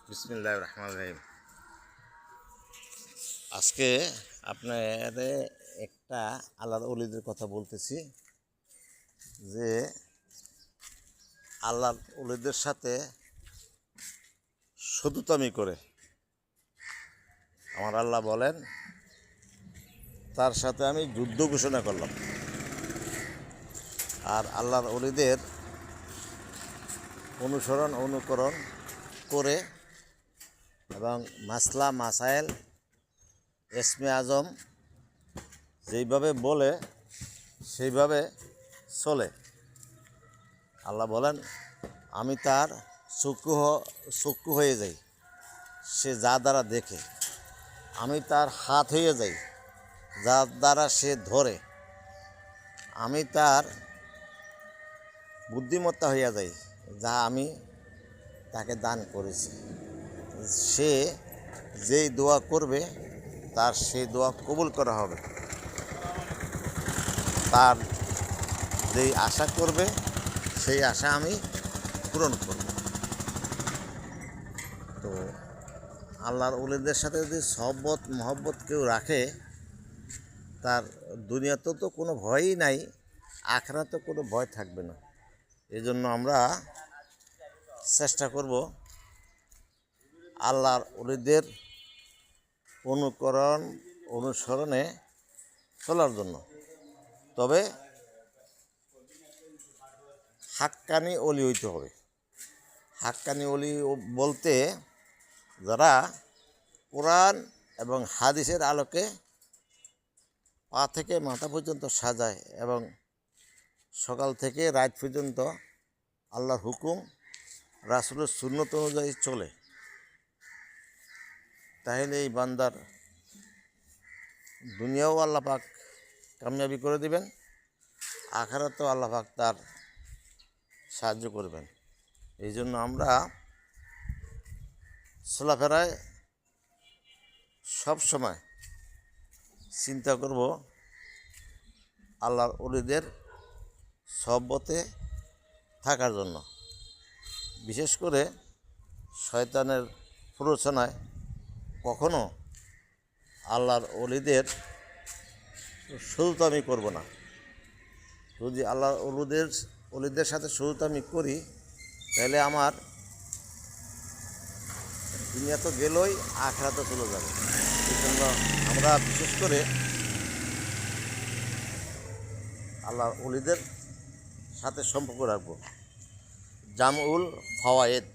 বিসমিল্লাহির রহমানির রহিম। আজকে আপনাদের একটা আল্লাহর ওলিদের কথা বলতেছি যে আল্লাহর ওলিদের সাথে শত্রুতামি করে আমার আল্লাহ বলেন তার সাথে আমি যুদ্ধ ঘোষণা করলাম। আর আল্লাহর ওলিদের অনুকরণ করে এবং মাসলা মাসাইল এসমে আজম যেইভাবে বলে সেইভাবে চলে। আল্লাহ বলেন আমি তার চক্ষু হয়ে যাই, সে যা দ্বারা দেখে। আমি তার হাত হয়ে যাই, যার দ্বারা সে ধরে। আমি তার বুদ্ধিমত্তা হইয়া যাই, যা আমি তাকে দান করেছি। সে যেই দোয়া করবে তার সেই দোয়া কবুল করা হবে। তার যেই আশা করবে সেই আশা আমি পূরণ করব। তো আল্লাহর ওলিদের সাথে যদি সহবত মহব্বত কেউ রাখে, তার দুনিয়াতেও তো কোনো ভয়ই নাই, আখিরাতেও কোনো ভয় থাকবে না। এই জন্য আমরা চেষ্টা করব আল্লাহর ওলিদের অনুসরণে চলার জন্য। তবে হাক্কানি ওলি হইতে হবে। হাক্কানি ওলি বলতে যারা কোরআন এবং হাদিসের আলোকে পা থেকে মাথা পর্যন্ত সাজায় এবং সকাল থেকে রাত পর্যন্ত আল্লাহর হুকুম রাসূলের সুন্নত অনুযায়ী চলে, তাহলে এই বান্দার দুনিয়াও আল্লাহ পাক কামিয়াবি করে দিবেন, আখিরাতেও আল্লাহ পাক তার সাহায্য করবেন। এই জন্য আমরা চলাফেরায় সব সময় চিন্তা করব আল্লাহর ওলিদের সহবতে থাকার জন্য। বিশেষ করে শয়তানের প্ররোচনায় কখনো আল্লাহর ওলিদের শত্রুতামি করব না। যদি আল্লাহর ওলিদের সাথে শত্রুতামি করি, তাহলে আমার দুনিয়া তো গেলই, আখিরাতে চলে যাবে। এই জন্য আমরা বিশেষ করে আল্লাহর ওলিদের সাথে সম্পর্ক রাখব। জামউল ফাওয়ায়েদ।